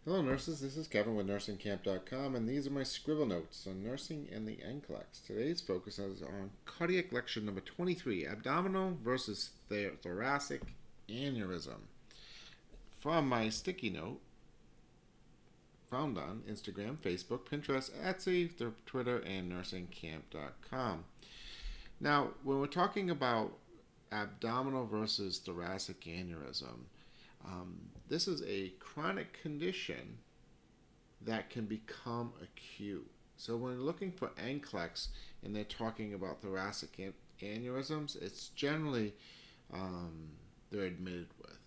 Hello nurses, this is Kevin with Nursing KAMP.com, and these are my scribble notes on nursing and the NCLEX. Today's focus is on cardiac lecture number 23, abdominal versus thoracic aneurysm. From my sticky note, found on Instagram, Facebook, Pinterest, Etsy, Twitter, and nursingkamp.com. Now, when we're talking about abdominal versus thoracic aneurysm, this is a chronic condition that can become acute. So when you're looking for NCLEX and they're talking about thoracic aneurysms, it's generally they're admitted with.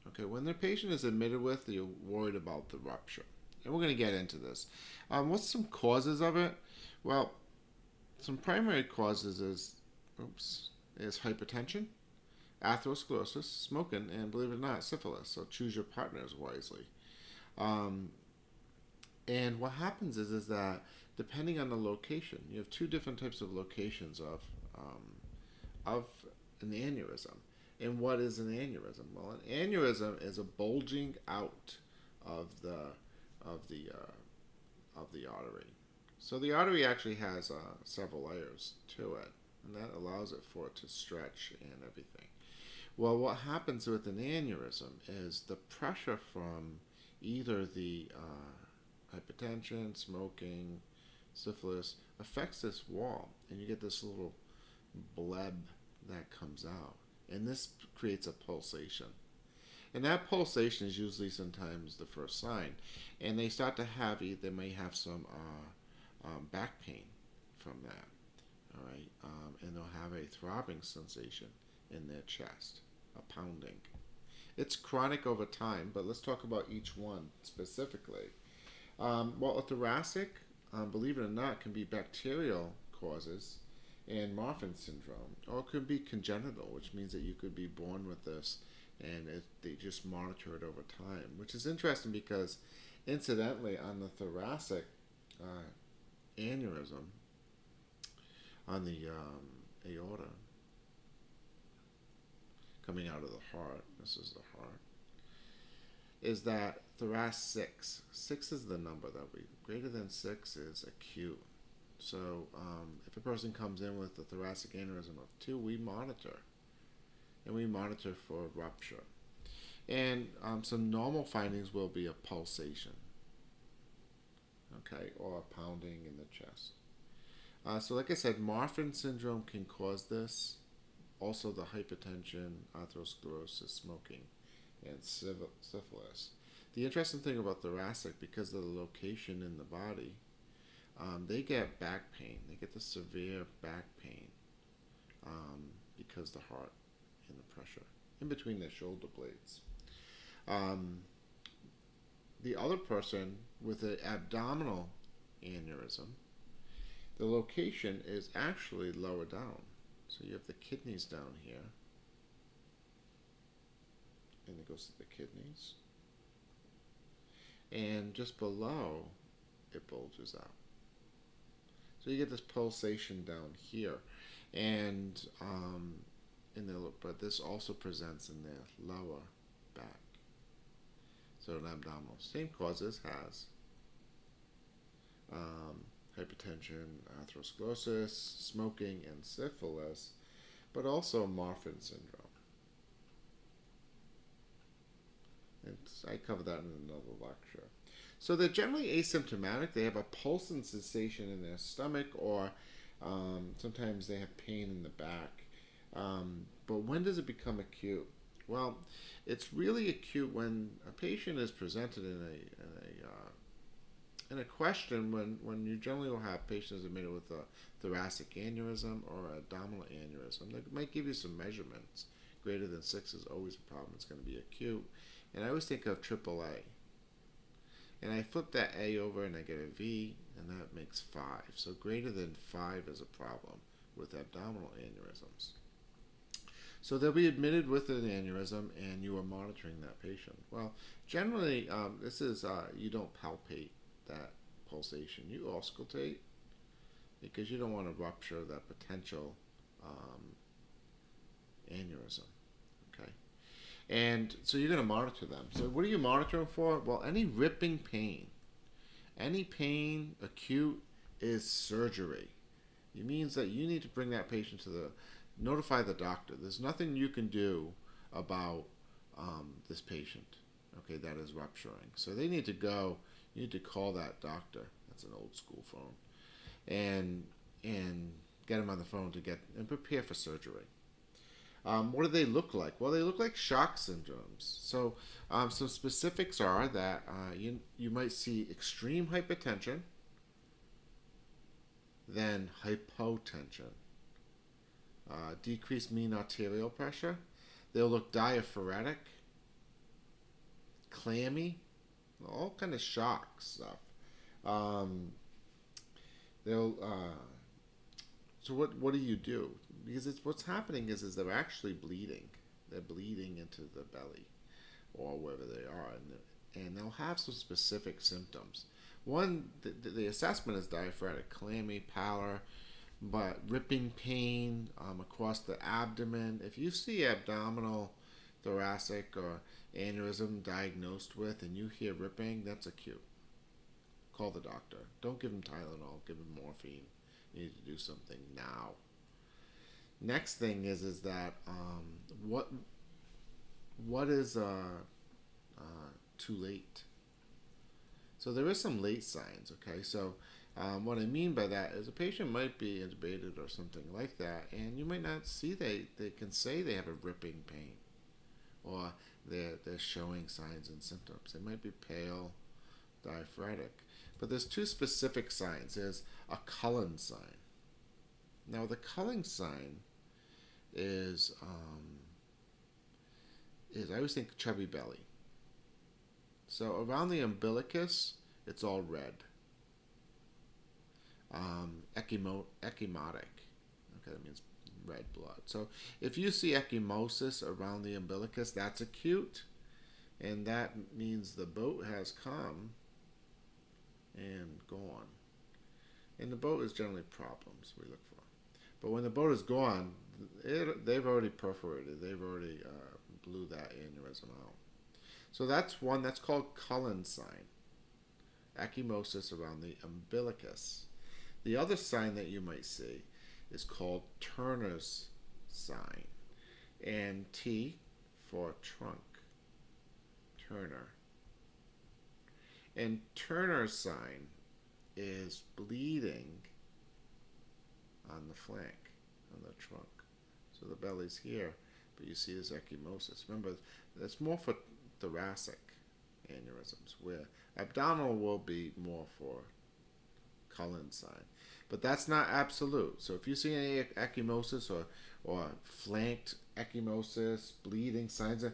Okay, when the patient is admitted with, you're worried about the rupture. And we're going to get into this. What's some causes of it? Well, some primary causes is hypertension, atherosclerosis, smoking, and believe it or not, syphilis. So choose your partners wisely. And what happens is that depending on the location, you have two different types of locations of an aneurysm. And what is an aneurysm? Well, an aneurysm is a bulging out of the artery. So the artery actually has several layers to it, and that allows it for it to stretch and everything. Well, what happens with an aneurysm is the pressure from either the hypertension, smoking, syphilis affects this wall, and you get this little bleb that comes out, and this creates a pulsation. And that pulsation is usually sometimes the first sign, and they start to have they may have some back pain from that. All right, and they'll have a throbbing sensation in their chest, a pounding. It's chronic over time, but let's talk about each one specifically. Well, a thoracic, believe it or not, can be bacterial causes and Marfan syndrome, or it could be congenital, which means that you could be born with this and they just monitor it over time, which is interesting because incidentally on the thoracic aneurysm, on the aorta coming out of the heart, this is the heart, is that thoracic 6 is the number that we, greater than 6 is acute. So if a person comes in with a thoracic aneurysm of 2, we monitor. And we monitor for rupture. And some normal findings will be a pulsation, okay, or a pounding in the chest. So like I said, Marfan syndrome can cause this. Also the hypertension, atherosclerosis, smoking, and syphilis. The interesting thing about thoracic, because of the location in the body, they get back pain. They get the severe back pain because the heart and the pressure in between their shoulder blades. The other person with an abdominal aneurysm, the location is actually lower down. So you have the kidneys down here, and it goes to the kidneys. And just below, it bulges out. So you get this pulsation down here. And but this also presents in the lower back. So an abdominal. Same causes has hypertension, atherosclerosis, smoking, and syphilis, but also Marfan syndrome. And I cover that in another lecture. So they're generally asymptomatic. They have a pulsing sensation in their stomach, or sometimes they have pain in the back. But when does it become acute? Well, it's really acute when a patient is presented in a question when you generally will have patients admitted with a thoracic aneurysm or abdominal aneurysm. They might give you some measurements. Greater than 6 is always a problem. It's going to be acute. And I always think of AAA. And I flip that A over and I get a V, and that makes 5. So greater than 5 is a problem with abdominal aneurysms. So they'll be admitted with an aneurysm, and you are monitoring that patient. Well, generally, this is you don't palpate that pulsation. You auscultate because you don't want to rupture that potential aneurysm. Okay. And so you're going to monitor them. So what are you monitoring for? Well, any ripping pain. Any pain, acute, is surgery. It means that you need to bring that patient to notify the doctor. There's nothing you can do about this patient, okay, that is rupturing. So they need to go, you need to call that doctor. That's an old school phone. And get them on the phone and prepare for surgery. What do they look like? Well, they look like shock syndromes. So some specifics are that you might see extreme hypertension, then hypotension, decreased mean arterial pressure. They'll look diaphoretic, clammy, all kind of shock stuff. They'll So what do you do? Because what's happening is they're actually bleeding. They're bleeding into the belly or wherever they are, and they'll have some specific symptoms. One, the assessment is diaphoretic, clammy, pallor, but ripping pain across the abdomen. If you see abdominal, thoracic, or aneurysm diagnosed with, and you hear ripping, that's acute. Call the doctor. Don't give him Tylenol. Give him morphine. You need to do something now. Next thing is that what is too late? So there is some late signs. Okay, so what I mean by that is a patient might be intubated or something like that, and you might not see they can say they have a ripping pain, or they're showing signs and symptoms. They might be pale, diaphoretic. But there's two specific signs. There's a Cullen sign. Now the Cullen sign is I always think chubby belly. So around the umbilicus, it's all red. Ecchymotic. Okay, that means red blood. So if you see ecchymosis around the umbilicus, that's acute, and that means the boat has come and gone. And the boat is generally problems we look for. But when the boat is gone, they've already perforated. They've already blew that aneurysm out. So that's one that's called Cullen sign. Ecchymosis around the umbilicus. The other sign that you might see is called Turner's sign. And T for trunk. Turner. And Turner's sign is bleeding on the flank, on the trunk. So the belly's here, but you see this ecchymosis. Remember, that's more for thoracic aneurysms, where abdominal will be more for Cullen sign. But that's not absolute. So if you see any ecchymosis or flanked ecchymosis, bleeding signs,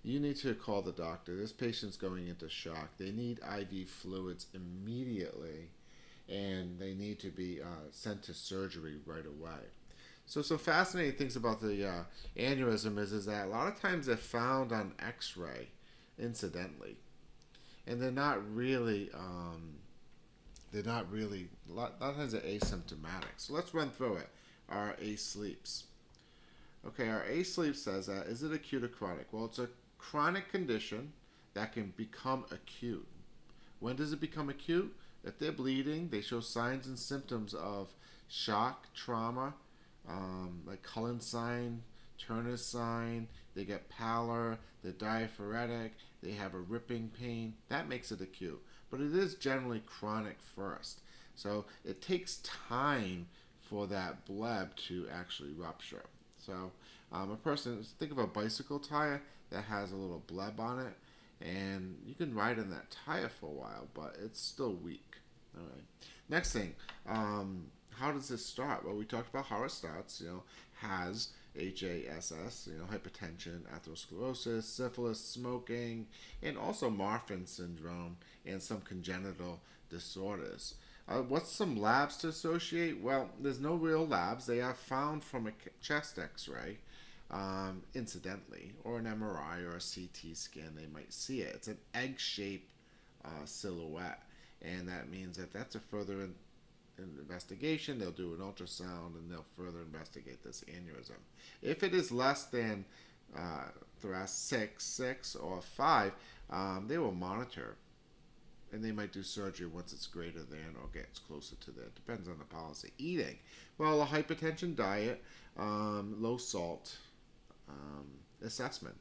you need to call the doctor. This patient's going into shock. They need IV fluids immediately, and they need to be sent to surgery right away. So some fascinating things about the aneurysm is that a lot of times they're found on X-ray incidentally, and they're not really a lot of times they're asymptomatic. So let's run through it. Our asleeps. Okay, our asleep says that, is it acute or chronic? Well, it's a chronic condition that can become acute. When does it become acute? If they're bleeding, they show signs and symptoms of shock, trauma, like Cullen sign, Turner's sign, they get pallor, they're diaphoretic, they have a ripping pain. That makes it acute. But it is generally chronic first. So it takes time for that bleb to actually rupture. So a person, think of a bicycle tire that has a little bleb on it, and you can ride in that tire for a while, but it's still weak. All right. Next thing, how does this start? Well, we talked about how it starts. Has HASS, hypertension, atherosclerosis, syphilis, smoking, and also Marfan syndrome and some congenital disorders. What's some labs to associate? Well, there's no real labs. They are found from a chest x-ray, incidentally, or an MRI or a CT scan. They might see it. It's an egg-shaped silhouette, and that means that that's a further investigation. They'll do an ultrasound, and they'll further investigate this aneurysm. If it is less than Thoracic 6 or 5, they will monitor, and they might do surgery once it's greater than or gets closer to that. Depends on the policy. Eating. Well, a hypertension diet, low salt, assessment.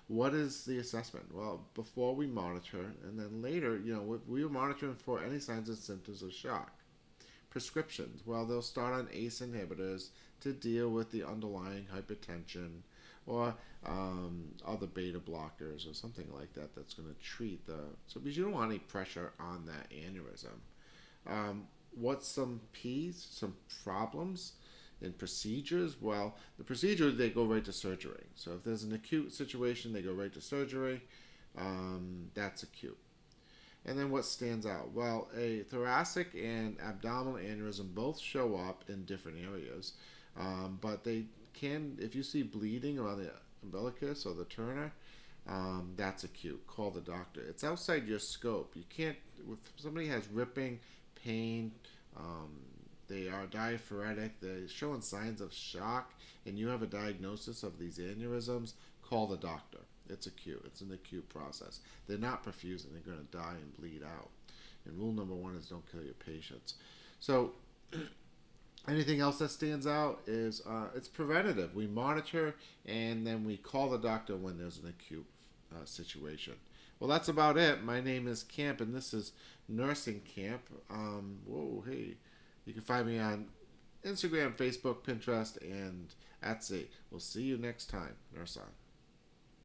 What is the assessment? Well, before we monitor, and then later, we are monitoring for any signs and symptoms of shock. Prescriptions. Well, they'll start on ACE inhibitors to deal with the underlying hypertension, or other beta blockers or something like that that's going to treat so because you don't want any pressure on that aneurysm. What's some problems in procedures? Well, the procedure, they go right to surgery. So if there's an acute situation, they go right to surgery. That's acute. And then what stands out? Well, a thoracic and abdominal aneurysm both show up in different areas, but they can, if you see bleeding around the umbilicus or the turner, that's acute. Call the doctor. It's outside your scope. You can't, if somebody has ripping, pain, they are diaphoretic, they're showing signs of shock, and you have a diagnosis of these aneurysms, call the doctor. It's acute. It's an acute process. They're not perfusing. They're going to die and bleed out. And rule number 1 is don't kill your patients. So anything else that stands out is it's preventative. We monitor, and then we call the doctor when there's an acute situation. Well, that's about it. My name is Kamp, and this is Nursing Kamp. Hey. You can find me on Instagram, Facebook, Pinterest, and Etsy. We'll see you next time. Nurse on.